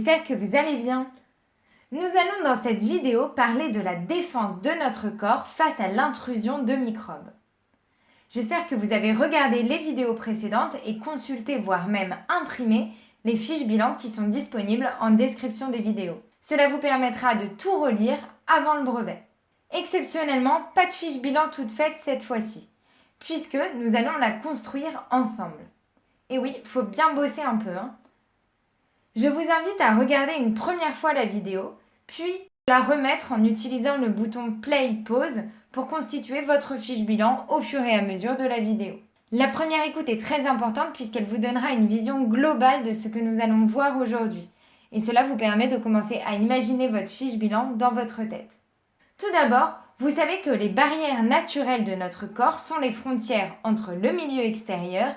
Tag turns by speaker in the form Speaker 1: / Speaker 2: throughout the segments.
Speaker 1: j'espère que vous allez bien. Nous allons dans cette vidéo parler de la défense de notre corps face à l'intrusion de microbes. J'espère que vous avez regardé les vidéos précédentes et consulté, voire même imprimé, les fiches bilan qui sont disponibles en description des vidéos. Cela vous permettra de tout relire avant le brevet. Exceptionnellement, pas de fiche bilan toute faite cette fois-ci, puisque nous allons la construire ensemble. Et oui, il faut bien bosser un peu, hein. Je vous invite à regarder une première fois la vidéo, puis la remettre en utilisant le bouton Play Pause pour constituer votre fiche bilan au fur et à mesure de la vidéo. La première écoute est très importante puisqu'elle vous donnera une vision globale de ce que nous allons voir aujourd'hui. Et cela vous permet de commencer à imaginer votre fiche bilan dans votre tête. Tout d'abord, vous savez que les barrières naturelles de notre corps sont les frontières entre le milieu extérieur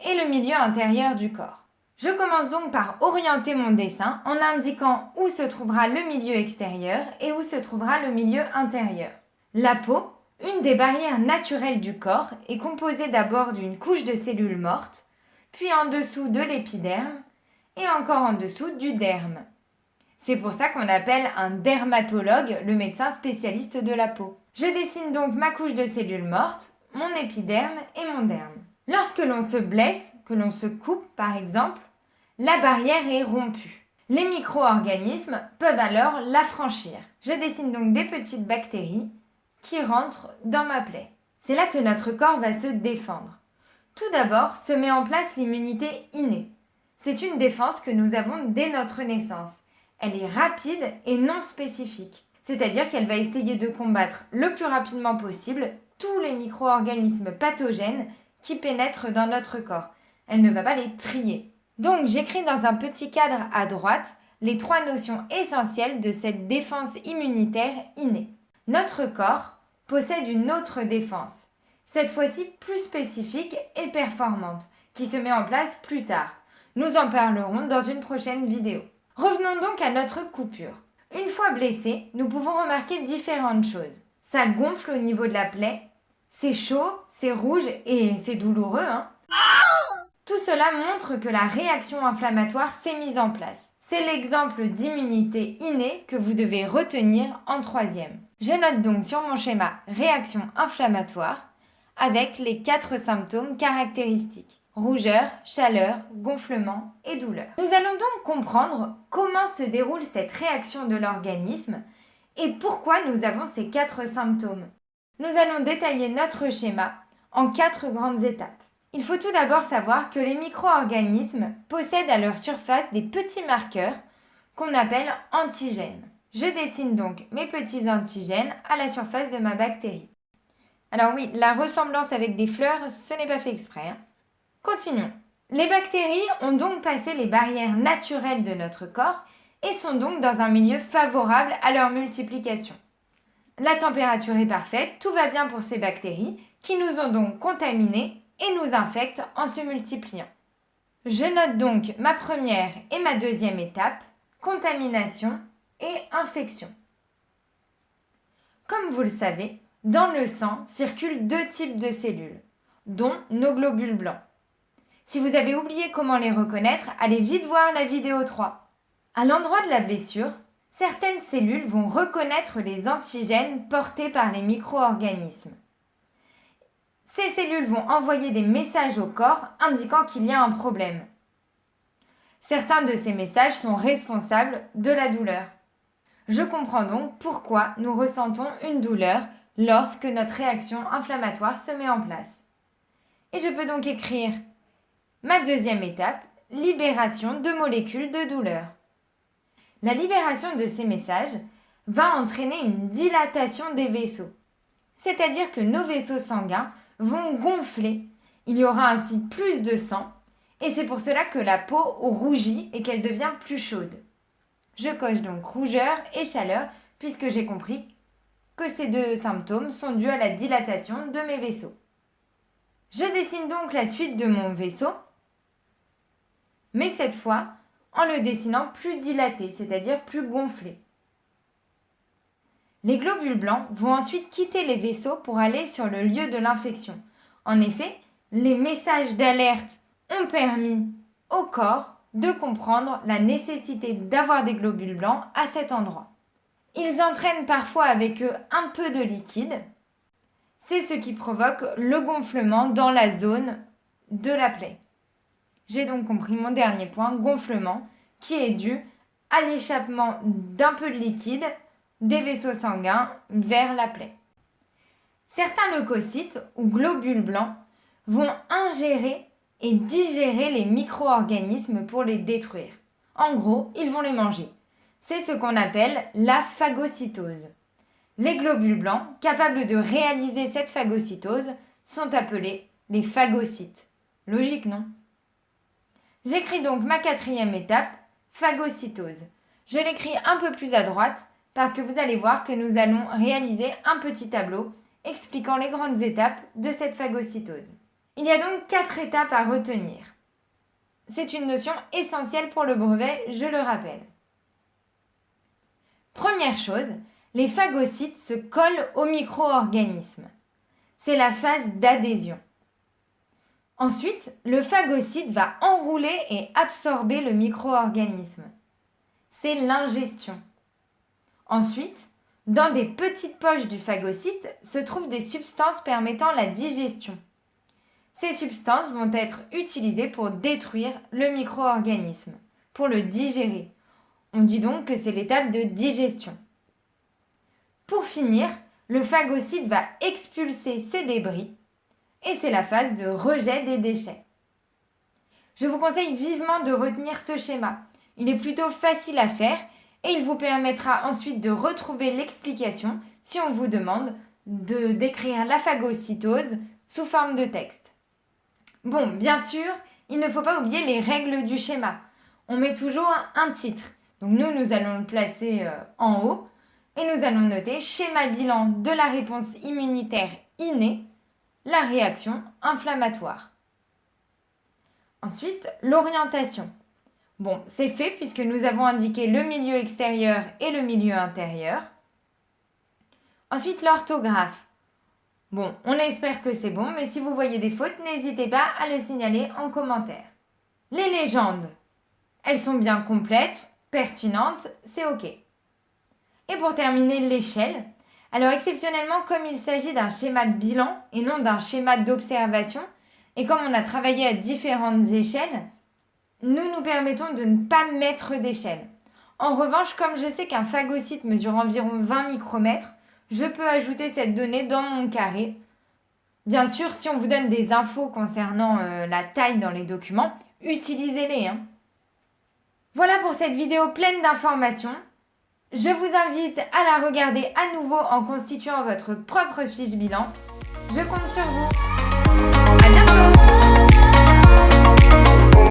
Speaker 1: et le milieu intérieur du corps. Je commence donc par orienter mon dessin en indiquant où se trouvera le milieu extérieur et où se trouvera le milieu intérieur. La peau, une des barrières naturelles du corps, est composée d'abord d'une couche de cellules mortes, puis en dessous de l'épiderme et encore en dessous du derme. C'est pour ça qu'on appelle un dermatologue le médecin spécialiste de la peau. Je dessine donc ma couche de cellules mortes, mon épiderme et mon derme. Lorsque l'on se blesse, que l'on se coupe par exemple, la barrière est rompue. Les micro-organismes peuvent alors la franchir. Je dessine donc des petites bactéries qui rentrent dans ma plaie. C'est là que notre corps va se défendre. Tout d'abord, se met en place l'immunité innée. C'est une défense que nous avons dès notre naissance. Elle est rapide et non spécifique. C'est-à-dire qu'elle va essayer de combattre le plus rapidement possible tous les micro-organismes pathogènes qui pénètrent dans notre corps. Elle ne va pas les trier. Donc j'écris dans un petit cadre à droite les 3 notions essentielles de cette défense immunitaire innée. Notre corps possède une autre défense, cette fois-ci plus spécifique et performante, qui se met en place plus tard. Nous en parlerons dans une prochaine vidéo. Revenons donc à notre coupure. Une fois blessé, nous pouvons remarquer différentes choses. Ça gonfle au niveau de la plaie, c'est chaud, c'est rouge et c'est douloureux, hein. Tout cela montre que la réaction inflammatoire s'est mise en place. C'est l'exemple d'immunité innée que vous devez retenir en 3e. Je note donc sur mon schéma réaction inflammatoire avec les 4 symptômes caractéristiques. Rougeur, chaleur, gonflement et douleur. Nous allons donc comprendre comment se déroule cette réaction de l'organisme et pourquoi nous avons ces 4 symptômes. Nous allons détailler notre schéma en 4 grandes étapes. Il faut tout d'abord savoir que les micro-organismes possèdent à leur surface des petits marqueurs qu'on appelle antigènes. Je dessine donc mes petits antigènes à la surface de ma bactérie. Alors oui, la ressemblance avec des fleurs, ce n'est pas fait exprès, hein. Continuons. Les bactéries ont donc passé les barrières naturelles de notre corps et sont donc dans un milieu favorable à leur multiplication. La température est parfaite, tout va bien pour ces bactéries qui nous ont donc contaminés et nous infectent en se multipliant. Je note donc ma première et ma 2e étape, contamination et infection. Comme vous le savez, dans le sang circulent 2 types de cellules, dont nos globules blancs. Si vous avez oublié comment les reconnaître, allez vite voir la vidéo 3. À l'endroit de la blessure, certaines cellules vont reconnaître les antigènes portés par les micro-organismes. Ces cellules vont envoyer des messages au corps indiquant qu'il y a un problème. Certains de ces messages sont responsables de la douleur. Je comprends donc pourquoi nous ressentons une douleur lorsque notre réaction inflammatoire se met en place. Et je peux donc écrire ma 2e étape, libération de molécules de douleur. La libération de ces messages va entraîner une dilatation des vaisseaux, c'est-à-dire que nos vaisseaux sanguins vont gonfler. Il y aura ainsi plus de sang et c'est pour cela que la peau rougit et qu'elle devient plus chaude. Je coche donc rougeur et chaleur puisque j'ai compris que ces 2 symptômes sont dus à la dilatation de mes vaisseaux. Je dessine donc la suite de mon vaisseau, mais cette fois en le dessinant plus dilaté, c'est-à-dire plus gonflé. Les globules blancs vont ensuite quitter les vaisseaux pour aller sur le lieu de l'infection. En effet, les messages d'alerte ont permis au corps de comprendre la nécessité d'avoir des globules blancs à cet endroit. Ils entraînent parfois avec eux un peu de liquide. C'est ce qui provoque le gonflement dans la zone de la plaie. J'ai donc compris mon dernier point, gonflement, qui est dû à l'échappement d'un peu de liquide des vaisseaux sanguins vers la plaie. Certains leucocytes ou globules blancs vont ingérer et digérer les micro-organismes pour les détruire. En gros, ils vont les manger. C'est ce qu'on appelle la phagocytose. Les globules blancs, capables de réaliser cette phagocytose, sont appelés les phagocytes. Logique, non? J'écris donc ma 4e étape, phagocytose. Je l'écris un peu plus à droite parce que vous allez voir que nous allons réaliser un petit tableau expliquant les grandes étapes de cette phagocytose. Il y a donc 4 étapes à retenir. C'est une notion essentielle pour le brevet, je le rappelle. Première chose, les phagocytes se collent aux micro-organismes. C'est la phase d'adhésion. Ensuite, le phagocyte va enrouler et absorber le micro-organisme. C'est l'ingestion. Ensuite, dans des petites poches du phagocyte se trouvent des substances permettant la digestion. Ces substances vont être utilisées pour détruire le micro-organisme, pour le digérer. On dit donc que c'est l'étape de digestion. Pour finir, le phagocyte va expulser ces débris et c'est la phase de rejet des déchets. Je vous conseille vivement de retenir ce schéma. Il est plutôt facile à faire et il vous permettra ensuite de retrouver l'explication si on vous demande de décrire la phagocytose sous forme de texte. Bon, bien sûr, il ne faut pas oublier les règles du schéma. On met toujours un titre. Donc nous allons le placer en haut et nous allons noter schéma bilan de la réponse immunitaire innée, la réaction inflammatoire. Ensuite, l'orientation. Bon, c'est fait puisque nous avons indiqué le milieu extérieur et le milieu intérieur. Ensuite, l'orthographe. Bon, on espère que c'est bon, mais si vous voyez des fautes, n'hésitez pas à le signaler en commentaire. Les légendes. Elles sont bien complètes, pertinentes, c'est OK. Et pour terminer, l'échelle. Alors exceptionnellement, comme il s'agit d'un schéma de bilan et non d'un schéma d'observation, et comme on a travaillé à différentes échelles, nous permettons de ne pas mettre d'échelle. En revanche, comme je sais qu'un phagocyte mesure environ 20 micromètres, je peux ajouter cette donnée dans mon carré. Bien sûr, si on vous donne des infos concernant la taille dans les documents, utilisez-les. Voilà pour cette vidéo pleine d'informations. Je vous invite à la regarder à nouveau en constituant votre propre fiche bilan. Je compte sur vous. À bientôt!